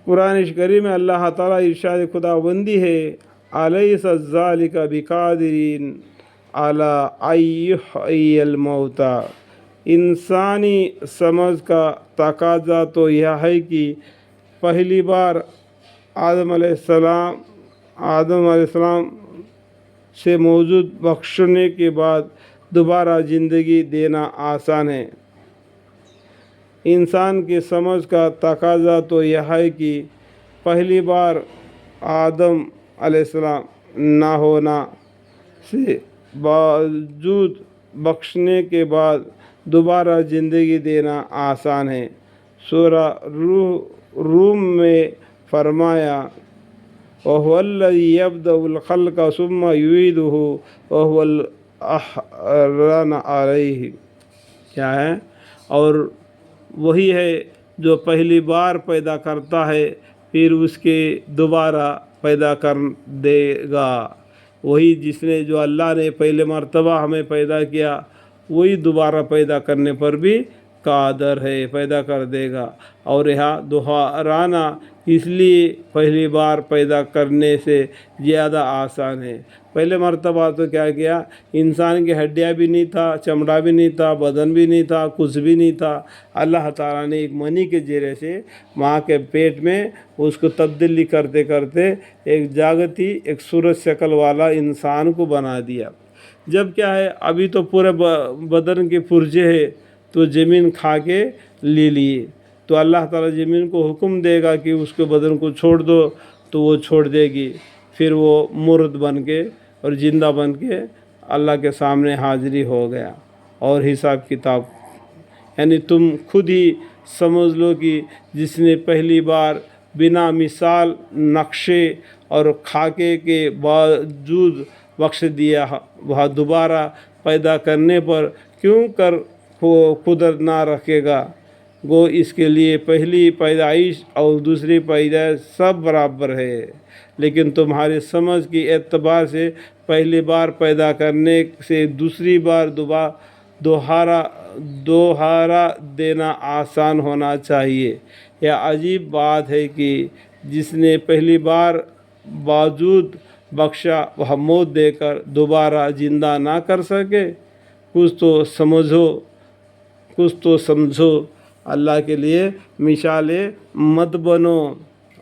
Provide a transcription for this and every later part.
قرآن کریم میں اللہ تعالیٰ ارشاد خداوندی ہے الیس ذالک بقادرین علی ان یحیی الموتی، انسانی سمجھ کا تقاضا تو یہ ہے کہ پہلی بار آدم علیہ السلام سے موجود بخشنے کے بعد دوبارہ زندگی دینا آسان ہے۔ انسان کی سمجھ کا تقاضا تو یہ ہے کہ پہلی بار آدم علیہ السلام نہ ہونا سے باوجود بخشنے کے بعد دوبارہ زندگی دینا آسان ہے۔ سورہ روم میں فرمایا وَهُوَ الَّذِي يَبْدَأُ الْخَلْقَ ثُمَّ يُعِيدُهُ وَهُوَ الْأَهْوَنُ عَلَيْهِ، کیا ہے؟ اور وہی ہے جو پہلی بار پیدا کرتا ہے پھر اس کے دوبارہ پیدا کر دے گا۔ وہی جس نے جو اللہ نے پہلے مرتبہ ہمیں پیدا کیا وہی دوبارہ پیدا کرنے پر بھی قادر ہے، پیدا کر دے گا۔ اور یہاں دہرانا اس لیے پہلی بار پیدا کرنے سے زیادہ آسان ہے۔ پہلے مرتبہ تو کیا کیا، انسان کی ہڈیاں بھی نہیں تھا، چمڑا بھی نہیں تھا، بدن بھی نہیں تھا، کچھ بھی نہیں تھا۔ اللہ تعالیٰ نے ایک منی کے ذریعے سے ماں کے پیٹ میں اس کو تبدیلی کرتے کرتے ایک جاگتی ایک صورت شکل والا انسان کو بنا دیا۔ جب کیا ہے ابھی تو پورے بدن کے پرزے ہے تو زمین کھا کے لے لیے، تو اللہ تعالیٰ زمین کو حکم دے گا کہ اس کے بدن کو چھوڑ دو تو وہ چھوڑ دے گی، پھر وہ مرد بن کے اور زندہ بن کے اللہ کے سامنے حاضری ہو گیا اور حساب کتاب۔ یعنی تم خود ہی سمجھ لو کہ جس نے پہلی بار بنا مثال نقشے اور خاکے کے باوجود بخش دیا، وہ دوبارہ پیدا کرنے پر کیوں کر قدرت نہ رکھے گا؟ گو اس کے لیے پہلی پیدائش اور دوسری پیدائش سب برابر ہے، لیکن تمہاری سمجھ کی اعتبار سے پہلی بار پیدا کرنے سے دوسری بار دوہرا دینا آسان ہونا چاہیے۔ یہ عجیب بات ہے کہ جس نے پہلی بار باوجود بخشا وہ موت دے کر دوبارہ زندہ نہ کر سکے؟ کچھ تو سمجھو، اللہ کے لیے مثالیں مت بنو۔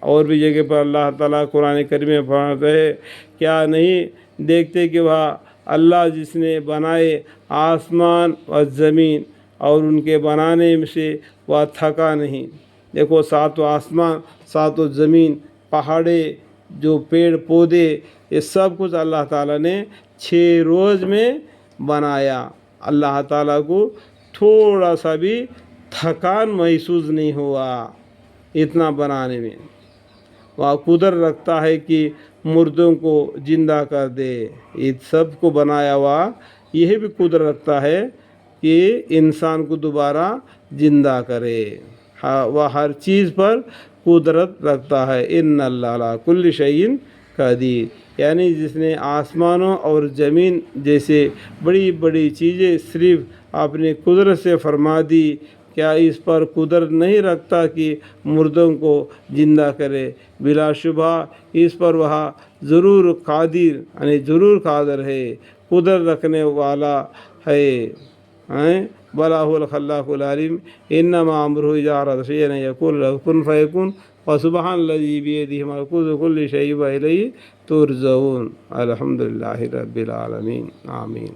اور بھی جگہ پر اللہ تعالیٰ قرآن کریم میں فرماتا ہے کیا نہیں دیکھتے کہ وہ اللہ جس نے بنائے آسمان اور زمین اور ان کے بنانے سے وہ تھکا نہیں۔ دیکھو ساتوں آسمان، ساتوں زمین، پہاڑے، جو پیڑ پودے، یہ سب کچھ اللہ تعالیٰ نے 6 روز میں بنایا۔ اللہ تعالیٰ کو تھوڑا سا بھی تھکان محسوس نہیں ہوا اتنا بنانے میں۔ وہ قدرت رکھتا ہے کہ مردوں کو زندہ کر دے، یہ سب کو بنایا ہوا یہ بھی قدرت رکھتا ہے کہ انسان کو دوبارہ زندہ کرے۔ وہ ہر چیز پر قدرت رکھتا ہے۔ ان اللہ علی کل شیء قدیر، یعنی جس نے آسمانوں اور زمین جیسے بڑی بڑی چیزیں صرف اپنی قدرت سے فرما دی، کیا اس پر قدرت نہیں رکھتا کہ مردوں کو زندہ کرے؟ بلا شبہ اس پر وہ ضرور قادر، یعنی ضرور قادر ہے، قدرت رکھنے والا ہے۔ بلا هو الخلاق العلیم انما امره اذا اراد شيئا ان يقول له كن فيكون وسبحان الذي بيده ملكوت كل شيء واليه ترجعون۔ الحمد للہ رب العالمین، آمین۔